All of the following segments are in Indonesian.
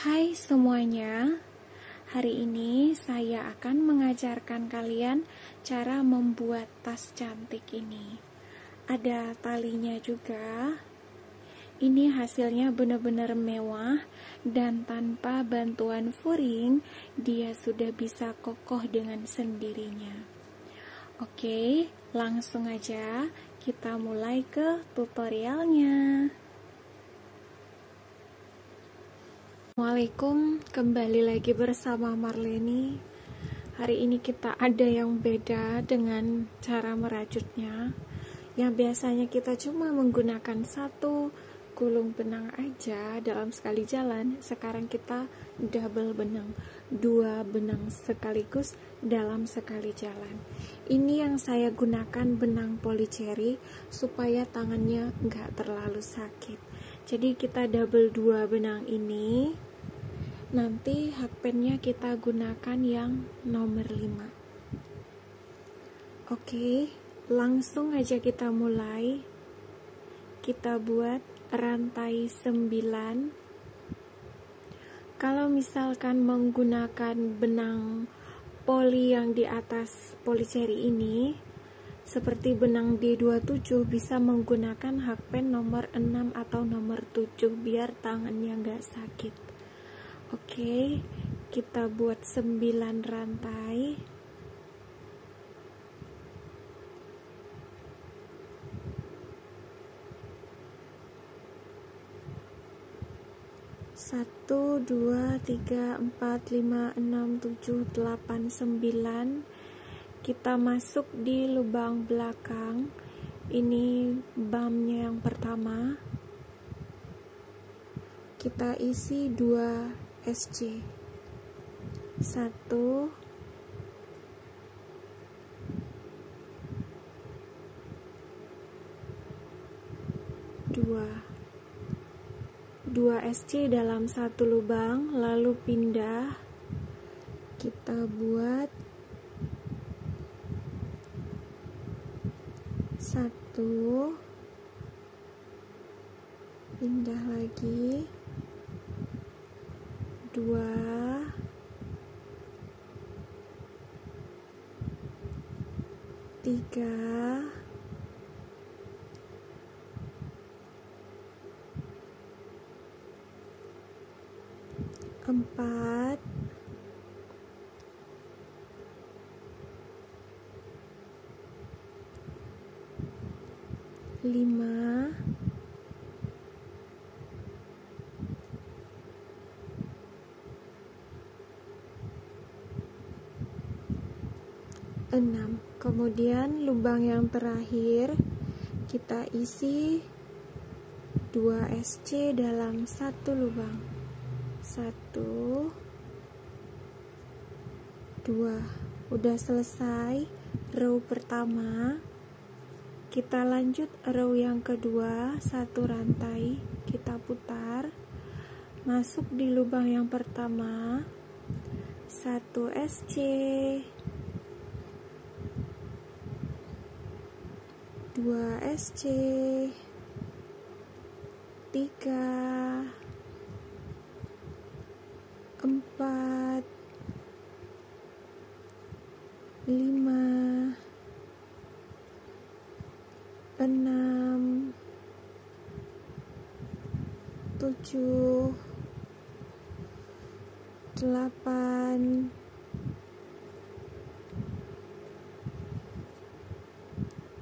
Hai semuanya, hari ini saya akan mengajarkan kalian cara membuat tas cantik ini. Ada talinya juga. Ini hasilnya benar-benar mewah dan tanpa bantuan furing, dia sudah bisa kokoh dengan sendirinya. Oke, langsung aja kita mulai ke tutorialnya. Assalamualaikum, kembali lagi bersama Marleni. Hari ini kita ada yang beda dengan cara merajutnya. Yang biasanya kita cuma menggunakan satu gulung benang aja dalam sekali jalan, sekarang kita double benang, 2 benang sekaligus dalam sekali jalan. Ini yang saya gunakan benang polycherry supaya tangannya nggak terlalu sakit. Jadi kita double 2 benang ini. Nanti hakpennya kita gunakan yang nomor 5. Oke, langsung aja kita mulai. Kita buat rantai 9. Kalau misalkan menggunakan benang poli yang di atas polycherry ini, seperti benang D27, bisa menggunakan hakpen nomor 6 atau nomor 7 biar tangannya nggak sakit. Oke, kita buat 9 rantai. Satu, 2, 3, 4, 5, 6, 7, 8, 9. Kita masuk di lubang belakang. Ini bumnya yang pertama. Kita isi 2 SC. 1, 2 SC dalam satu lubang, lalu pindah. Kita buat 1, pindah lagi, 2, 3, 4, 5, 6. Kemudian lubang yang terakhir kita isi 2 SC dalam satu lubang. 1, 2. Udah selesai row pertama. Kita lanjut row yang kedua, 1 rantai kita putar, masuk di lubang yang pertama, 1 SC, 2 SC, 3, 4, 5, 6, 7, 8,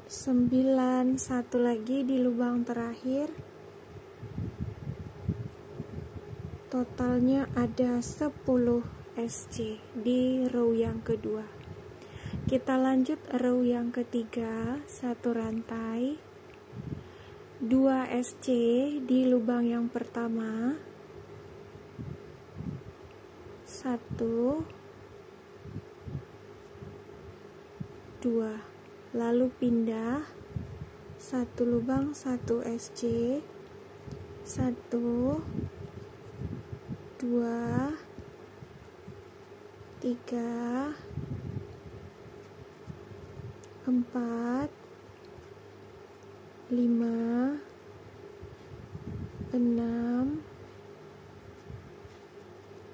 9, satu lagi di lubang terakhir. Totalnya ada 10 SC di row yang kedua. Kita lanjut row yang ketiga, 1 rantai, 2 SC di lubang yang pertama, 1, 2, lalu pindah, 1 lubang, 1 SC, 1, 2, 3, 4, 5, 6,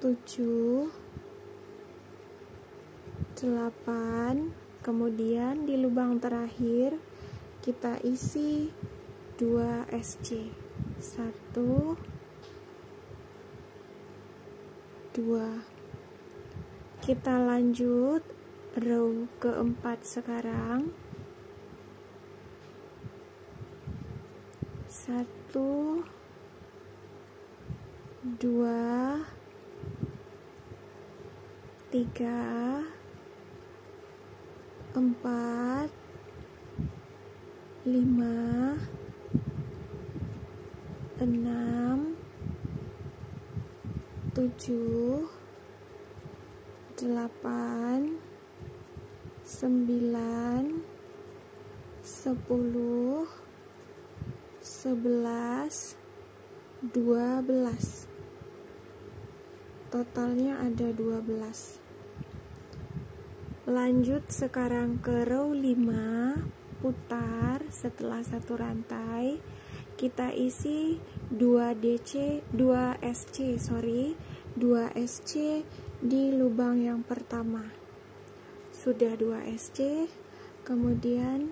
7, 8, kemudian di lubang terakhir kita isi 2 SC. 1, 2. Kita lanjut row keempat sekarang. 1, 2, 3, 4, 5, 6, 7, 8, 9, 10, 11, 12. Totalnya ada 12. Lanjut sekarang ke row 5, putar setelah satu rantai. Kita isi 2 SC di lubang yang pertama. Sudah 2 SC, kemudian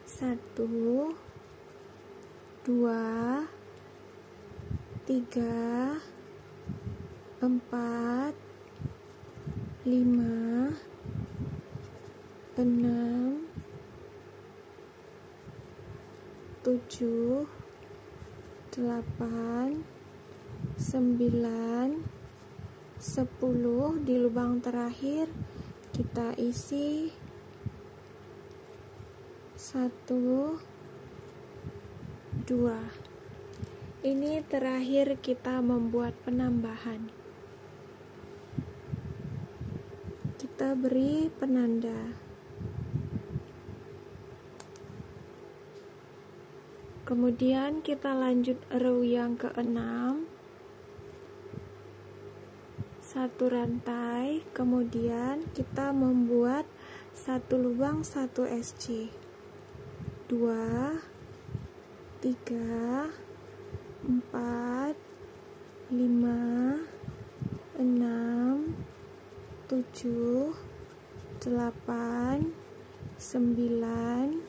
1, 2, 3, 4, 5, 6, 7, 8, 9, 10. Di lubang terakhir kita isi 1, 2. Ini terakhir kita membuat penambahan. Kita beri penanda. Kemudian kita lanjut row yang ke-6. Satu rantai, kemudian kita membuat satu lubang 1 SC. 2, 3, 4, 5, 6, 7, 8, 9,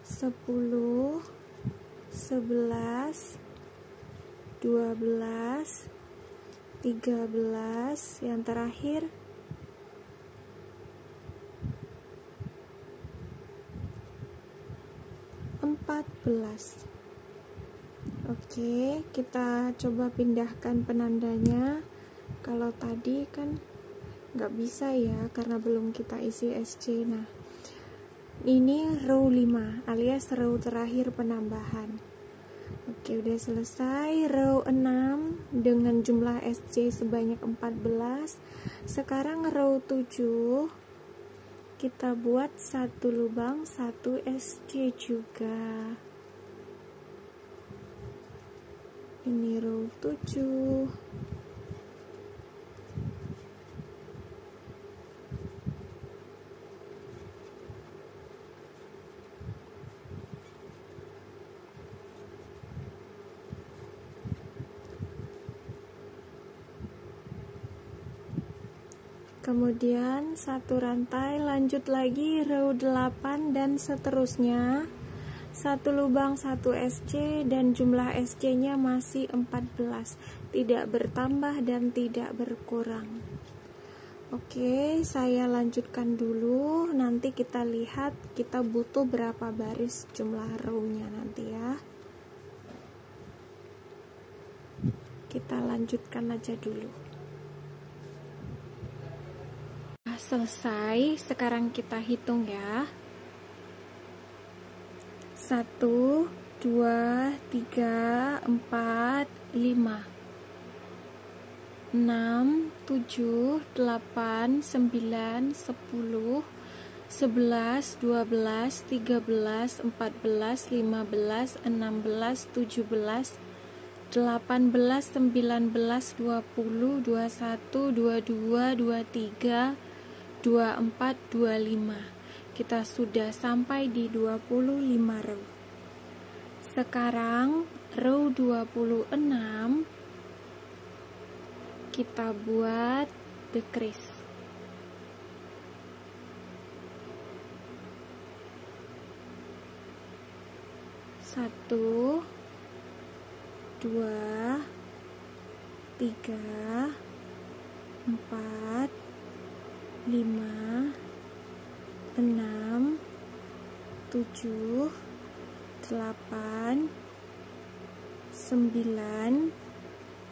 10, 11, 12, 13, yang terakhir 14. Oke, kita coba pindahkan penandanya. Kalau tadi kan nggak bisa ya, karena belum kita isi SC. Nah, ini row 5 alias row terakhir penambahan. Oke, udah selesai row 6 dengan jumlah SC sebanyak 14. Sekarang row 7 kita buat satu lubang 1 SC juga. Ini row 7. Kemudian satu rantai, lanjut lagi row 8 dan seterusnya. Satu lubang 1 SC dan jumlah SC nya masih 14, tidak bertambah dan tidak berkurang. Oke, saya lanjutkan dulu, nanti kita lihat kita butuh berapa baris jumlah row nya nanti ya. Kita lanjutkan aja dulu. Selesai, sekarang kita hitung ya. 1, 2, 3, 4, 5, 6, 7, 8, 9, 10, 11, 12, 13, 14, 15, 16, 17, 18, 19, 20, 21, 22, 23, 24, 25. Kita sudah sampai di 25 row. Sekarang row 26 kita buat decrease. Satu, dua, tiga, empat, lima, enam, tujuh, delapan, sembilan,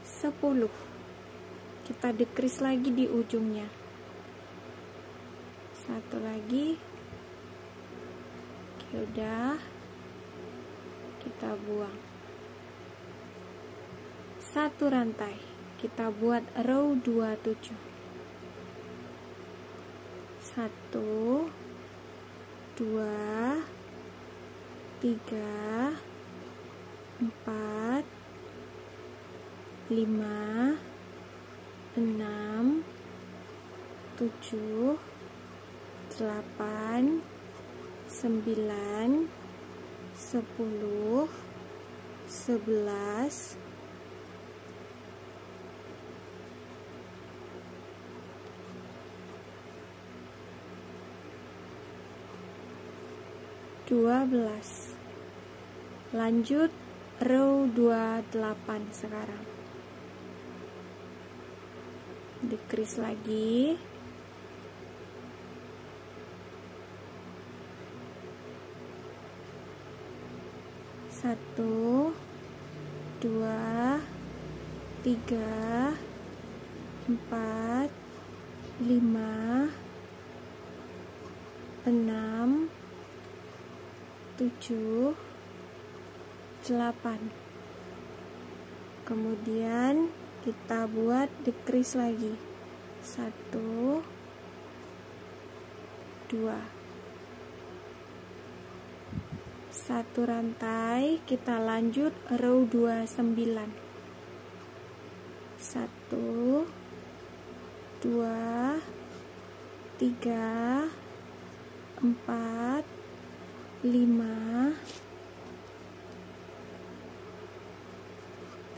10. Kita decrease lagi di ujungnya. Satu lagi. Oke, udah. Kita buang. Satu rantai. Kita buat row 27. 1 2 3 4 5 6 7 8 9 10 11 12. Lanjut row 28 sekarang. Decrease lagi. Satu, dua, tiga, empat, lima, enam, tujuh, 8. Kemudian kita buat decrease lagi. 1 2. Satu rantai, kita lanjut row 29. 1 2 3 4 5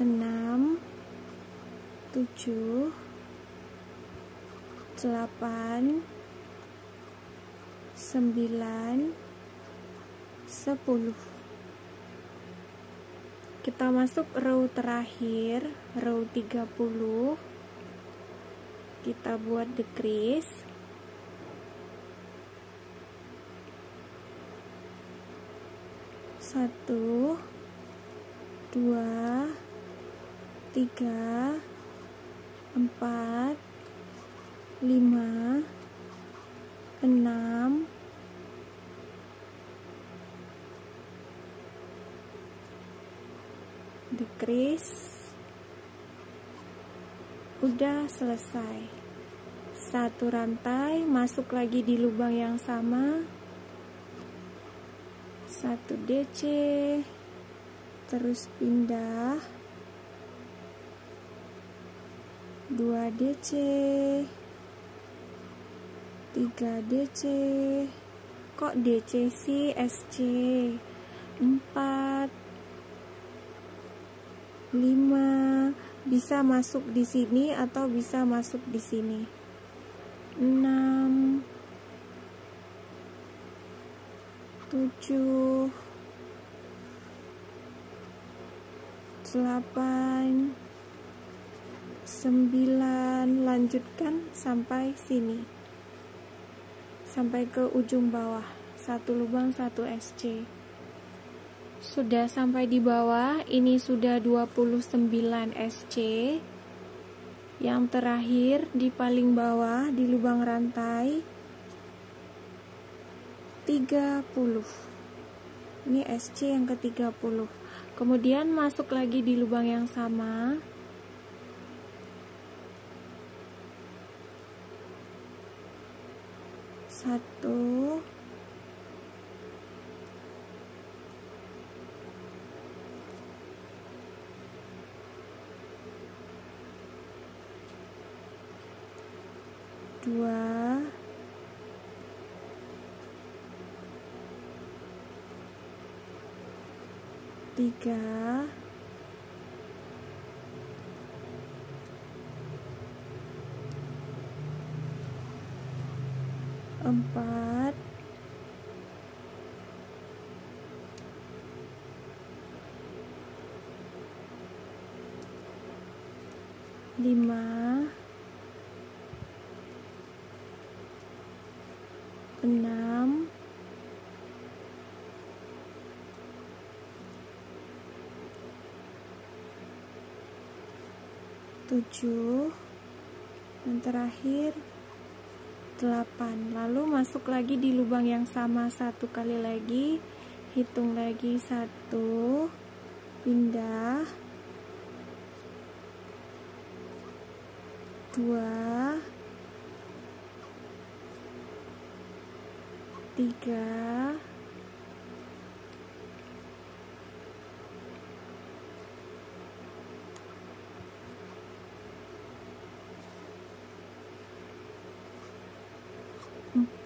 6 7 8 9 10. Kita masuk row terakhir, row 30. Kita buat decrease. Satu, dua, tiga, empat, lima, enam, decrease. Udah selesai. Satu rantai, masuk lagi di lubang yang sama. 1 DC, terus pindah 2 DC, 3 DC. Kok DC sih? SC 4 5. Bisa masuk di sini atau bisa masuk di sini. 6 7 8 9. Lanjutkan sampai sini, sampai ke ujung bawah. Satu lubang, 1 SC. Sudah sampai di bawah. Ini sudah 29 SC. Yang terakhir di paling bawah di lubang rantai 30. Ini SC yang ke-30. Kemudian masuk lagi di lubang yang sama. Satu, dua, tiga, 4, 5, 6, 7, dan terakhir 8. Lalu masuk lagi di lubang yang sama satu kali lagi, hitung lagi 1, pindah 2, 3,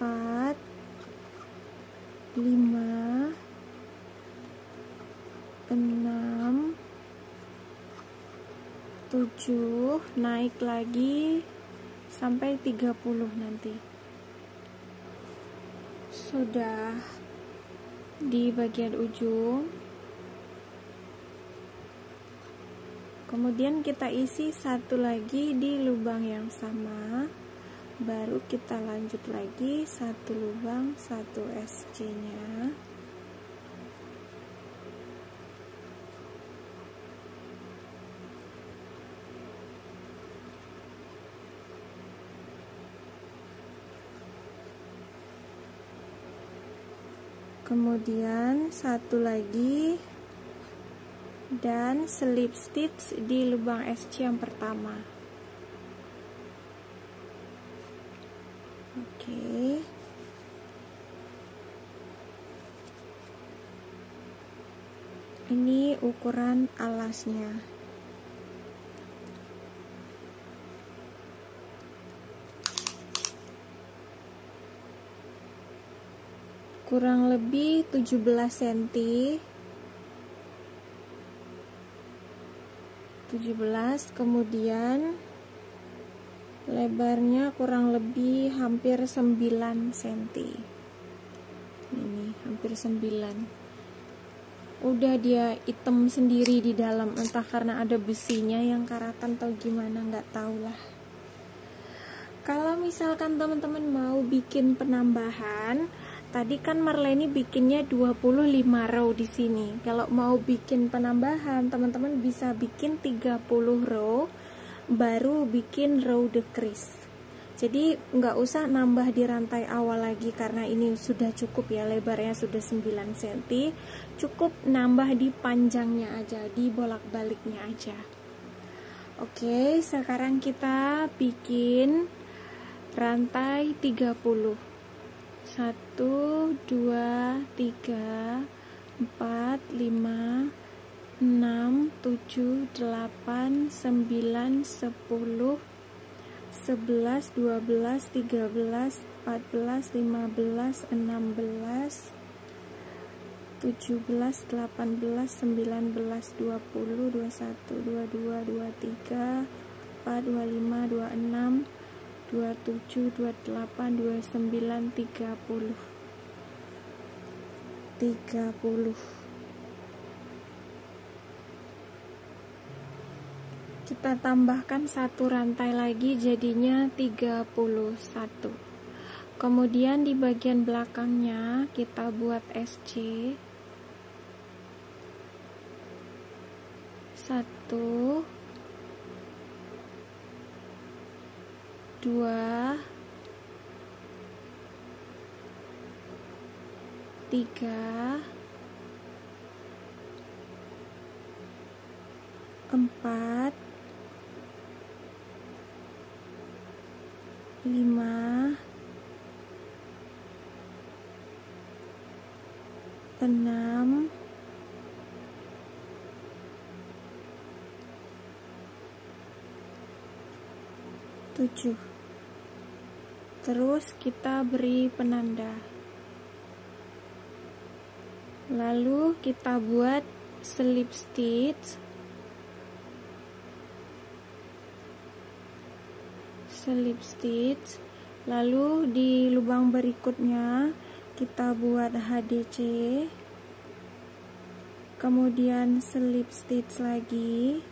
4, 5, 6, 7, naik lagi sampai 30 nanti. Sudah di bagian ujung. Kemudian kita isi satu lagi di lubang yang sama. Baru kita lanjut lagi satu lubang, satu SC nya. Kemudian satu lagi dan slip stitch di lubang SC yang pertama. Oke. Ini ukuran alasnya. Kurang lebih 17 cm. 17, kemudian lebarnya kurang lebih hampir 9 cm. Ini hampir 9. Udah dia hitam sendiri di dalam, entah karena ada besinya yang karatan atau gimana, nggak tahu lah. Kalau misalkan teman-teman mau bikin penambahan, tadi kan Marleni bikinnya 25 row di sini. Kalau mau bikin penambahan, teman-teman bisa bikin 30 row, baru bikin row decrease. Jadi nggak usah nambah di rantai awal lagi karena ini sudah cukup ya, lebarnya sudah 9 cm. Cukup nambah di panjangnya aja, di bolak-baliknya aja. Oke, sekarang kita bikin rantai 30. 1, 2, 3, 4, 5, 6, 7, 8, 9, 10, 11, 12, 13, 14, 15, 16, 17, 18, 19, 20, 21, 22, 23, 24, 25, 26, 27, 28, 29, 30. Kita tambahkan satu rantai lagi, jadinya 31. Kemudian di bagian belakangnya kita buat SC 1, 2, 3, 4, 5, 6, 7. Terus kita beri penanda. Lalu kita buat slip stitch. Slip stitch Lalu di lubang berikutnya kita buat HDC, kemudian slip stitch lagi,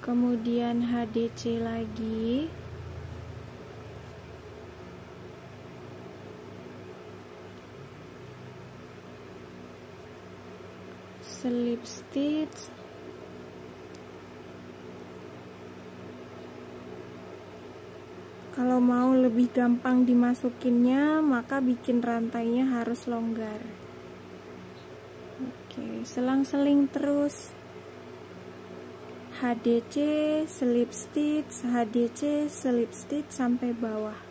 kemudian HDC lagi, slip stitch, kalau mau lebih gampang dimasukinnya maka bikin rantainya harus longgar. Oke, selang-seling terus, HDC slip stitch, HDC slip stitch sampai bawah.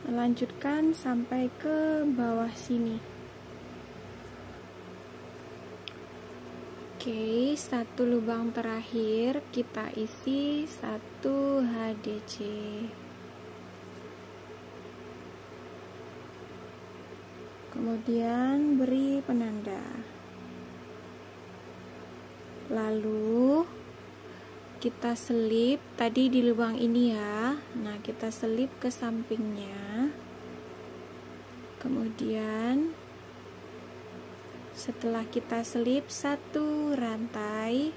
Lanjutkan sampai ke bawah sini. Oke, satu lubang terakhir kita isi 1 HDC. Kemudian beri penanda. Lalu kita selip tadi di lubang ini ya. Nah, kita selip ke sampingnya. Kemudian setelah kita selip 1 rantai,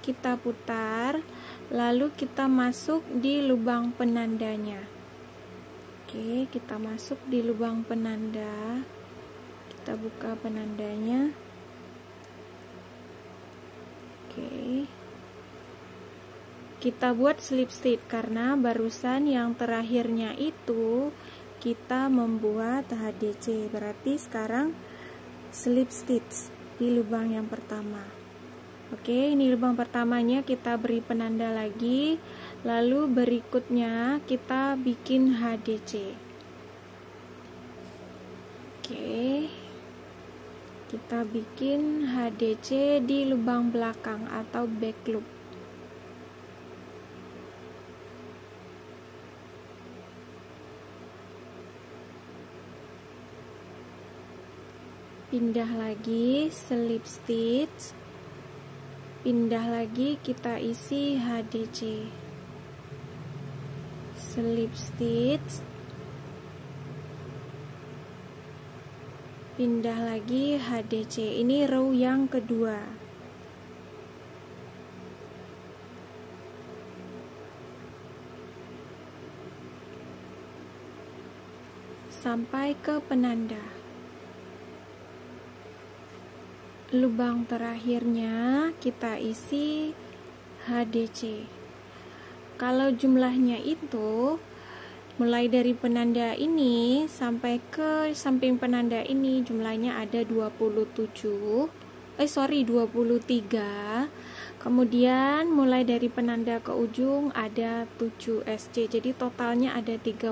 kita putar, lalu kita masuk di lubang penandanya. Oke, kita masuk di lubang penanda. Kita buka penandanya. Oke. Kita buat slip stitch karena barusan yang terakhirnya itu kita membuat HDC, berarti sekarang slip stitch di lubang yang pertama. Oke, ini lubang pertamanya kita beri penanda lagi, lalu berikutnya kita bikin HDC. Oke, kita bikin HDC di lubang belakang atau back loop. Pindah lagi slip stitch, pindah lagi kita isi HDC, slip stitch, pindah lagi HDC. Ini row yang kedua. Sampai ke penanda. Lubang terakhirnya kita isi HDC. Kalau jumlahnya itu mulai dari penanda ini sampai ke samping penanda ini jumlahnya ada 23. Kemudian mulai dari penanda ke ujung ada 7 SC. Jadi totalnya ada 30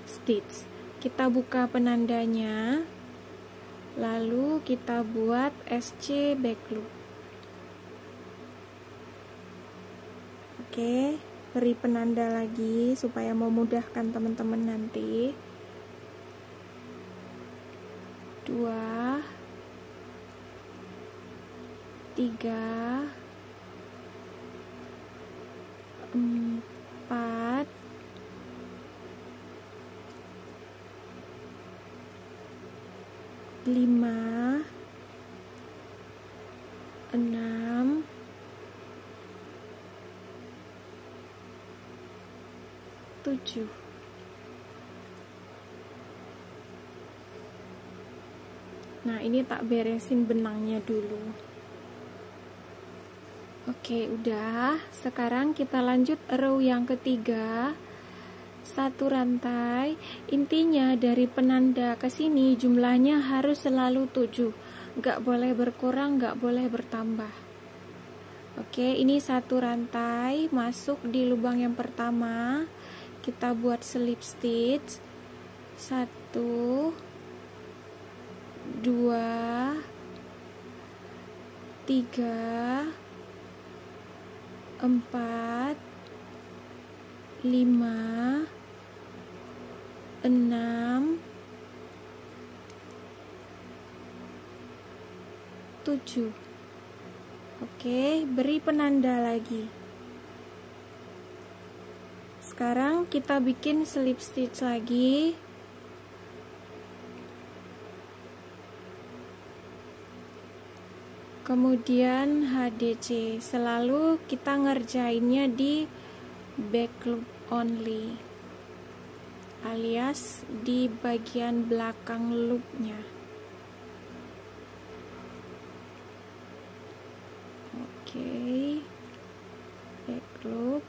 stitch. Kita buka penandanya. Lalu kita buat SC back loop. Oke, beri penanda lagi supaya memudahkan teman-teman nanti. 2 3 4 5 6 7. Nah, ini tak beresin benangnya dulu. Oke, udah. Sekarang kita lanjut row yang ketiga. 1 rantai. Intinya dari penanda ke sini jumlahnya harus selalu 7. Nggak boleh berkurang, nggak boleh bertambah. Oke, ini 1 rantai masuk di lubang yang pertama. Kita buat slip stitch. 1, 2, 3, 4, 5, 6, 7. Oke, beri penanda lagi. Sekarang kita bikin slip stitch lagi. Kemudian HDC, selalu kita ngerjainnya di back loop only, alias di bagian belakang loopnya. Oke, back loop.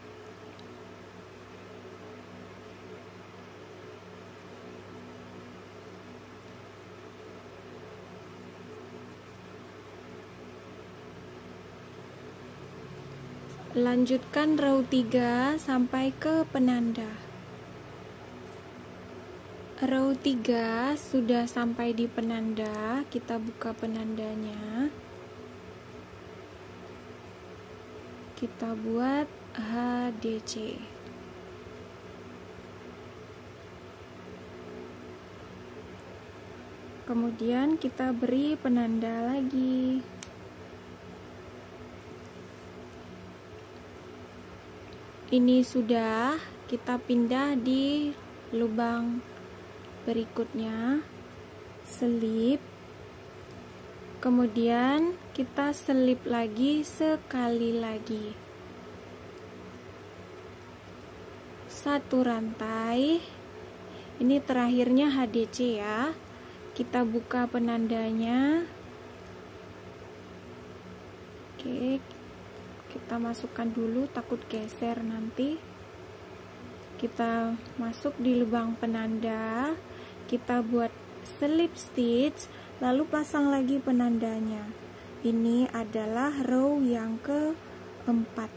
Lanjutkan row 3 sampai ke penanda. Row 3 sudah sampai di penanda, kita buka penandanya. Kita buat HDC. Kemudian kita beri penanda lagi. Ini sudah, kita pindah di lubang berikutnya, selip. Kemudian kita selip lagi sekali lagi. 1 rantai. Ini terakhirnya HDC ya. Kita buka penandanya. Oke, kita masukkan dulu, takut geser nanti. Kita masuk di lubang penanda, kita buat slip stitch, lalu pasang lagi penandanya. Ini adalah row yang keempat.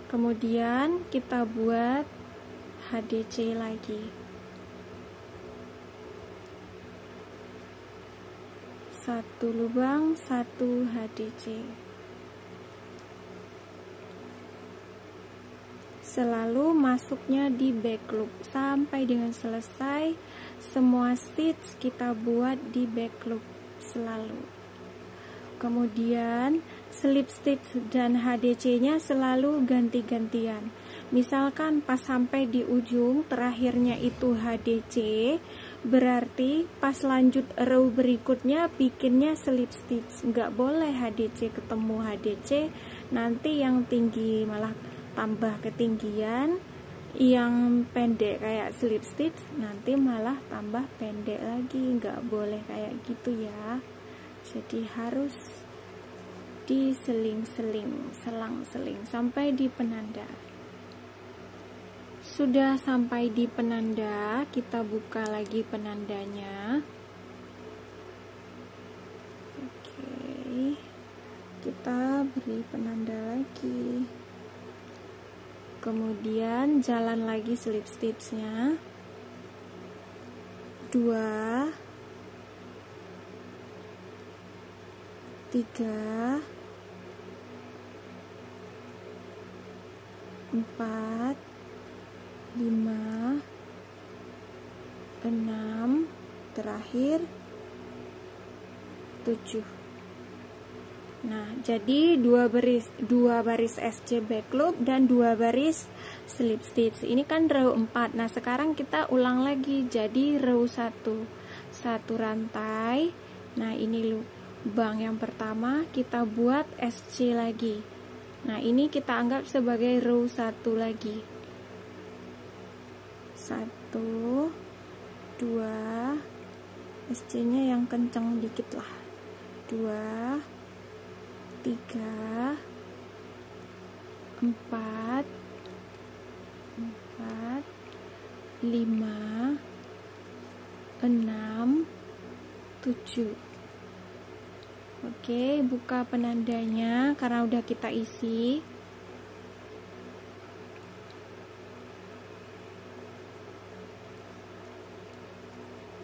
Kemudian kita buat HDC lagi. 1 lubang, 1 HDC. Selalu masuknya di back loop sampai dengan selesai. Semua stitch kita buat di back loop selalu. Kemudian slip stitch dan HDC-nya selalu ganti-gantian. Misalkan pas sampai di ujung terakhirnya itu HDC, berarti pas lanjut row berikutnya bikinnya slip stitch. Nggak boleh HDC ketemu HDC, nanti yang tinggi malah tambah ketinggian, yang pendek kayak slip stitch nanti malah tambah pendek lagi. Nggak boleh kayak gitu ya. Jadi harus diseling-seling, selang-seling sampai di penanda. Sudah sampai di penanda, kita buka lagi penandanya. Oke, kita beri penanda lagi. Kemudian jalan lagi slip stitchnya. 2, 3, 4, 5, 6, terakhir 7. Nah, jadi dua baris SC back loop dan 2 baris slip stitch. Ini kan row 4. Nah, sekarang kita ulang lagi jadi row 1. 1 rantai. Nah, ini lubang yang pertama kita buat SC lagi. Nah, ini kita anggap sebagai row 1 lagi. 1, 2, SC-nya yang kenceng dikit lah. 2, 3, 4, 5, 6, 7. Oke, buka penandanya karena udah kita isi.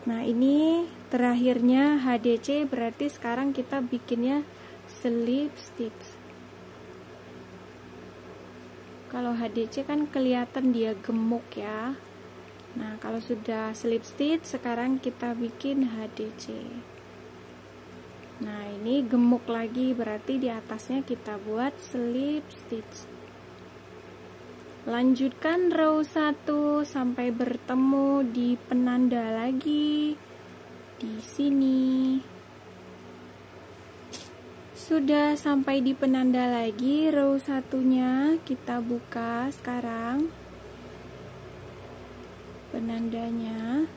Nah, ini terakhirnya HDC, berarti sekarang kita bikinnya slip stitch. Kalau HDC kan kelihatan dia gemuk ya. Nah, kalau sudah slip stitch, sekarang kita bikin HDC. Nah, ini gemuk lagi, berarti di atasnya kita buat slip stitch. Lanjutkan row 1 sampai bertemu di penanda lagi di sini. Sudah sampai di penanda lagi, row satunya kita buka sekarang penandanya.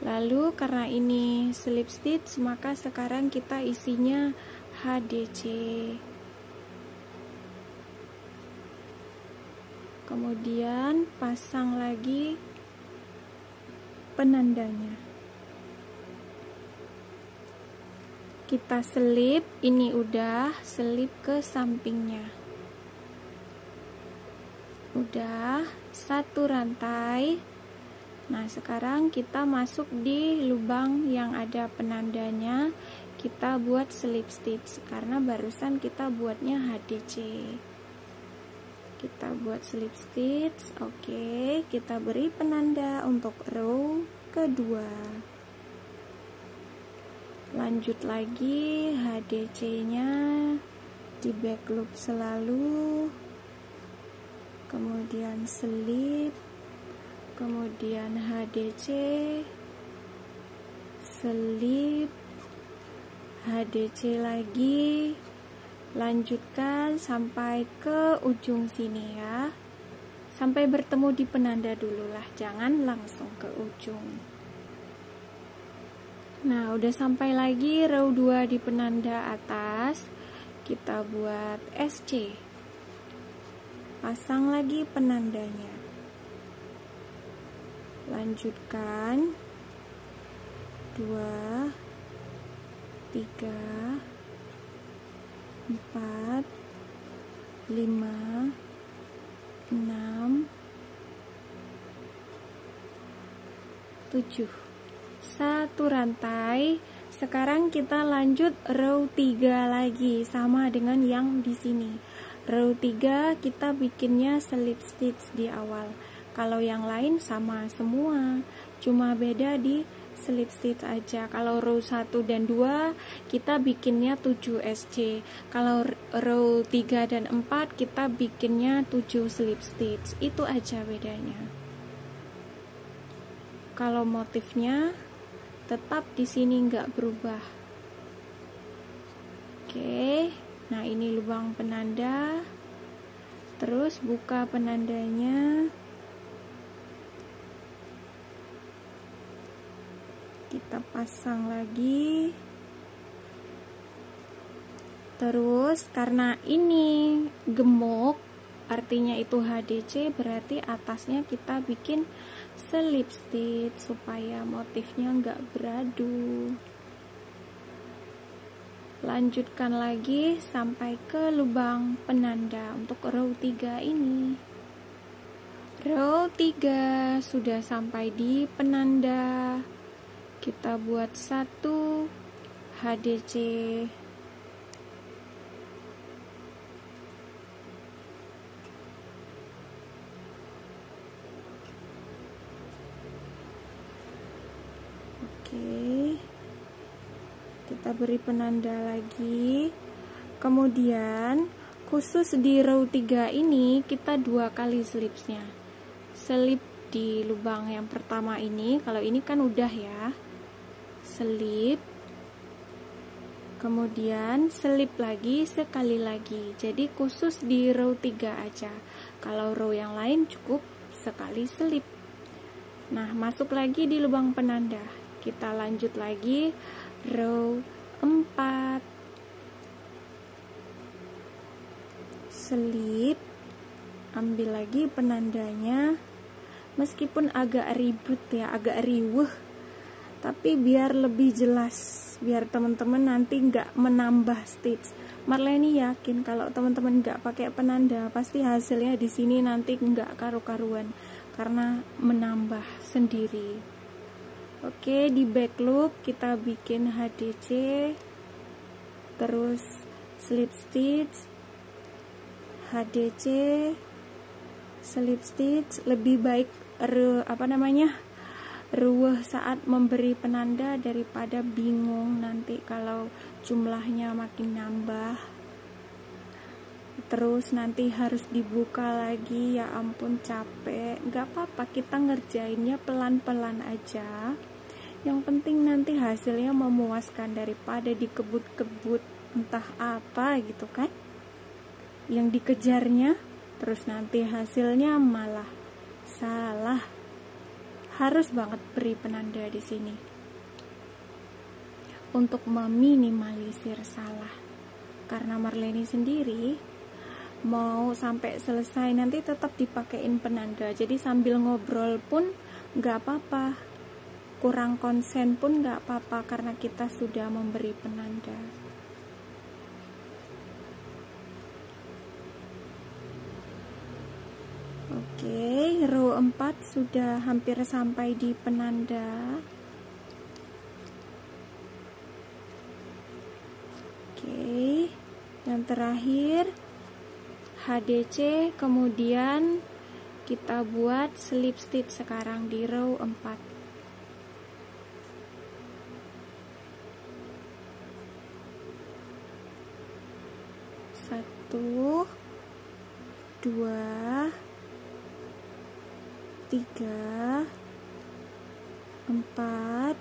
Lalu karena ini slip stitch, maka sekarang kita isinya HDC. Kemudian pasang lagi penandanya. Kita selip, ini udah selip ke sampingnya. Udah satu rantai. Nah, sekarang kita masuk di lubang yang ada penandanya. Kita buat slip stitch karena barusan kita buatnya HDC. Kita buat slip stitch. Oke, kita beri penanda untuk row kedua. Lanjut lagi HDC nya di back loop selalu, kemudian slip, kemudian HDC, slip, HDC lagi. Lanjutkan sampai ke ujung sini ya, sampai bertemu di penanda dulu lah, jangan langsung ke ujung. Nah, udah sampai lagi row 2 di penanda atas. Kita buat SC, pasang lagi penandanya. Lanjutkan 2, 3, 4, 5, 6, 7. Satu rantai. Sekarang kita lanjut row 3 lagi, sama dengan yang di sini. Row 3 kita bikinnya slip stitch di awal. Kalau yang lain sama semua, cuma beda di slip stitch aja. Kalau row 1 dan 2 kita bikinnya 7 SC. Kalau row 3 dan 4 kita bikinnya 7 slip stitch. Itu aja bedanya. Kalau motifnya tetap di sini nggak berubah. Oke, nah ini lubang penanda. Terus buka penandanya. Kita pasang lagi. Terus karena ini gemuk, artinya itu HDC, berarti atasnya kita bikin slip stitch supaya motifnya nggak beradu. Lanjutkan lagi sampai ke lubang penanda untuk row 3 ini. Row 3 sudah sampai di penanda. Kita buat 1 HDC. Oke, kita beri penanda lagi. Kemudian khusus di row 3 ini kita 2 kali slipsnya. Slip di lubang yang pertama ini, kalau ini kan udah ya, slip, kemudian slip lagi sekali lagi. Jadi khusus di row 3 aja. Kalau row yang lain cukup sekali slip. Nah, masuk lagi di lubang penanda. Kita lanjut lagi row 4, slip, ambil lagi penandanya. Meskipun agak ribet ya, agak riweh, tapi biar lebih jelas, biar teman-teman nanti nggak menambah stitch. Marleni yakin kalau teman-teman nggak pakai penanda, pasti hasilnya di sini nanti nggak karu-karuan karena menambah sendiri. Oke, di back loop kita bikin HDC, terus slip stitch, HDC, slip stitch. Lebih baik ruweh saat memberi penanda daripada bingung nanti kalau jumlahnya makin nambah, terus nanti harus dibuka lagi. Ya ampun, capek. Gak apa-apa, kita ngerjainnya pelan-pelan aja. Yang penting nanti hasilnya memuaskan daripada dikebut-kebut entah apa gitu kan, yang dikejarnya terus nanti hasilnya malah salah. Harus banget beri penanda di sini untuk meminimalisir salah, karena Marleni sendiri mau sampai selesai nanti tetap dipakein penanda. Jadi sambil ngobrol pun nggak apa-apa, kurang konsen pun nggak apa-apa, karena kita sudah memberi penanda. Oke, row 4 sudah hampir sampai di penanda. Oke, yang terakhir HDC, kemudian kita buat slip stitch sekarang di row 4. Satu, dua, 3, 4,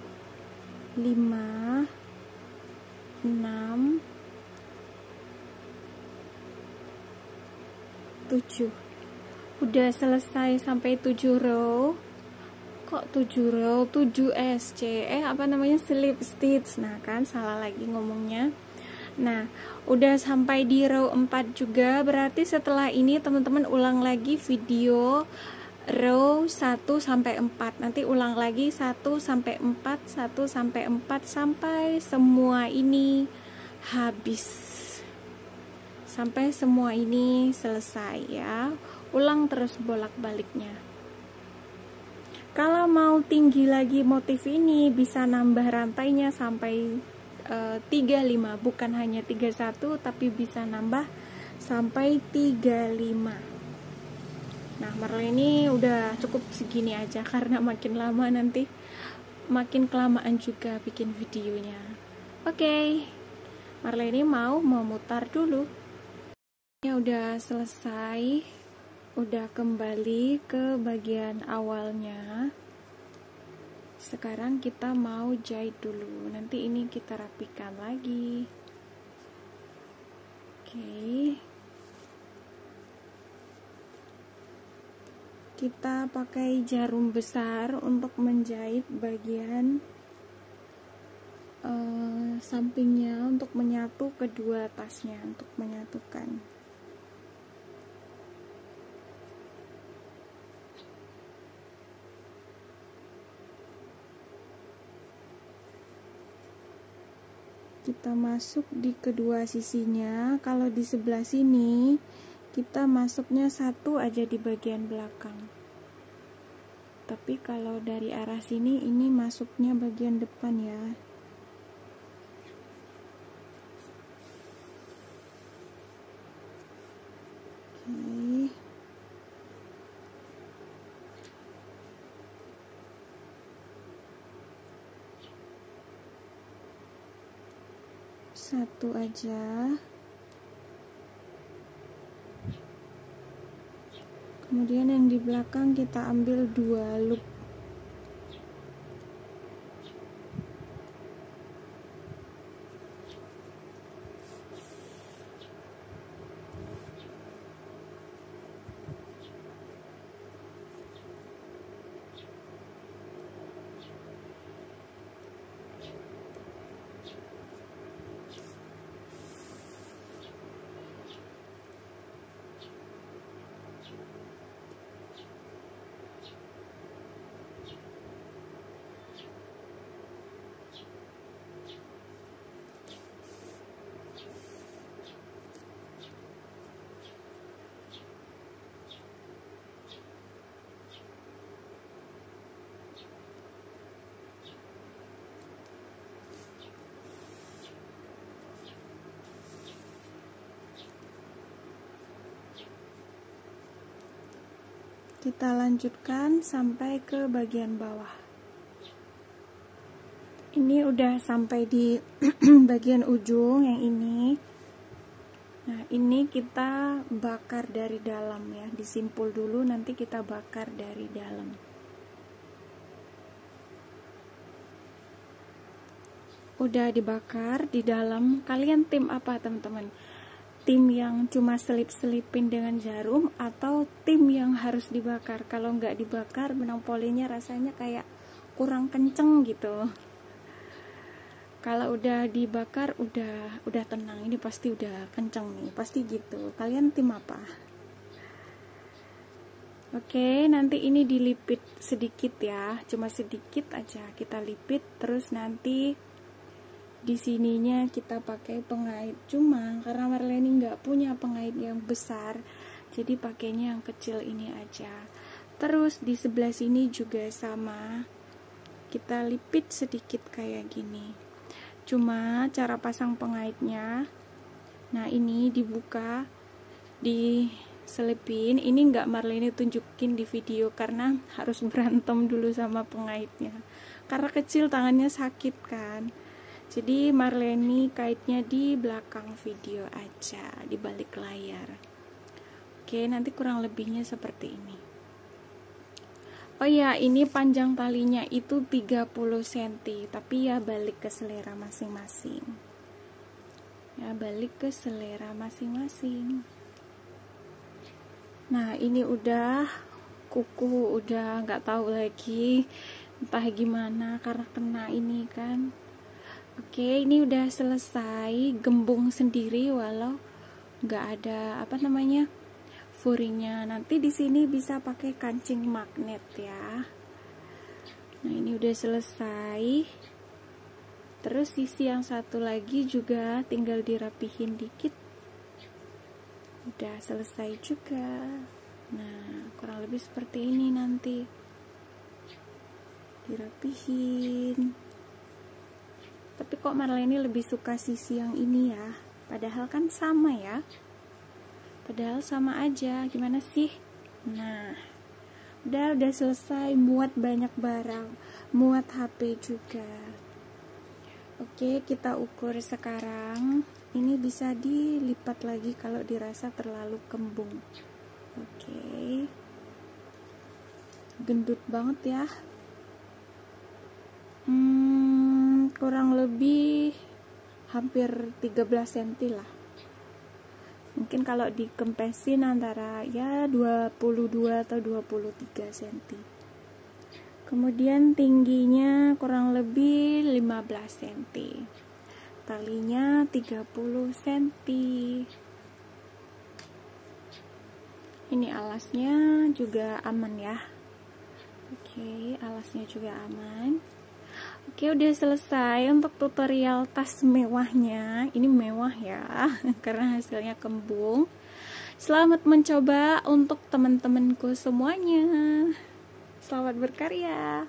5, 6, 7. Udah selesai sampai 7 row. Kok 7 row? 7 SC. Slip stitch. Nah, kan salah lagi ngomongnya. Nah, udah sampai di row 4 juga. Berarti setelah ini teman-teman ulang lagi video row 1 sampai 4. Nanti ulang lagi 1 sampai 4, 1 sampai 4 sampai semua ini habis. Sampai semua ini selesai ya. Ulang terus bolak-baliknya. Kalau mau tinggi lagi motif ini, bisa nambah rantainya sampai 35, bukan hanya 31 tapi bisa nambah sampai 35. Nah, Marleni udah cukup segini aja karena makin lama nanti makin kelamaan juga bikin videonya. Oke, Marleni mau memutar dulu. Ya udah selesai, udah kembali ke bagian awalnya. Sekarang kita mau jahit dulu. Nanti ini kita rapikan lagi. Oke. Kita pakai jarum besar untuk menjahit bagian sampingnya untuk menyatu kedua tasnya, untuk menyatukan. Kita masuk di kedua sisinya. Kalau di sebelah sini kita masuknya satu aja di bagian belakang, tapi kalau dari arah sini ini masuknya bagian depan ya. Oke. Satu aja. Kemudian yang di belakang kita ambil 2 loop. Kita lanjutkan sampai ke bagian bawah. Ini udah sampai di bagian ujung yang ini. Nah, ini kita bakar dari dalam ya, disimpul dulu, nanti kita bakar dari dalam. Udah dibakar di dalam. Kalian tim apa, teman-teman? Tim yang cuma selip-selipin dengan jarum atau tim yang harus dibakar? Kalau nggak dibakar, benang polinya rasanya kayak kurang kenceng gitu. Kalau udah dibakar, udah tenang, ini pasti udah kenceng nih, pasti gitu. Kalian tim apa? Oke, nanti ini dilipit sedikit ya, cuma sedikit aja kita lipit, terus nanti di sininya kita pakai pengait. Cuma karena Marleni nggak punya pengait yang besar, jadi pakainya yang kecil ini aja. Terus di sebelah sini juga sama, kita lipit sedikit kayak gini. Cuma cara pasang pengaitnya, nah ini dibuka, diselipin. Ini nggak Marleni tunjukin di video karena harus berantem dulu sama pengaitnya, karena kecil tangannya sakit kan. Jadi Marleni kaitnya di belakang video aja, di balik layar. Oke, nanti kurang lebihnya seperti ini. Oh ya, ini panjang talinya itu 30 cm, tapi ya balik ke selera masing-masing. Ya, balik ke selera masing-masing. Nah, ini udah kuku, udah nggak tahu lagi entah gimana karena kena ini kan. Oke, ini udah selesai, gembung sendiri walau nggak ada apa namanya furingnya. Nanti di sini bisa pakai kancing magnet ya. Nah, ini udah selesai. Terus sisi yang satu lagi juga tinggal dirapihin dikit. Udah selesai juga. Nah, kurang lebih seperti ini nanti. Dirapihin. Tapi kok Marleni lebih suka sisi yang ini ya, padahal kan sama ya, padahal sama aja, gimana sih? Nah, udah selesai, muat banyak barang, muat HP juga. Oke, kita ukur sekarang. Ini bisa dilipat lagi kalau dirasa terlalu kembung. Oke, gendut banget ya. Kurang lebih hampir 13 cm lah. Mungkin kalau dikempesin antara ya 22 atau 23 cm. Kemudian tingginya kurang lebih 15 cm. Talinya 30 cm. Ini alasnya juga aman ya. Oke, alasnya juga aman. Oke, udah selesai untuk tutorial tas mewahnya. Ini mewah ya, karena hasilnya kembung. Selamat mencoba untuk teman-temanku semuanya. Selamat berkarya.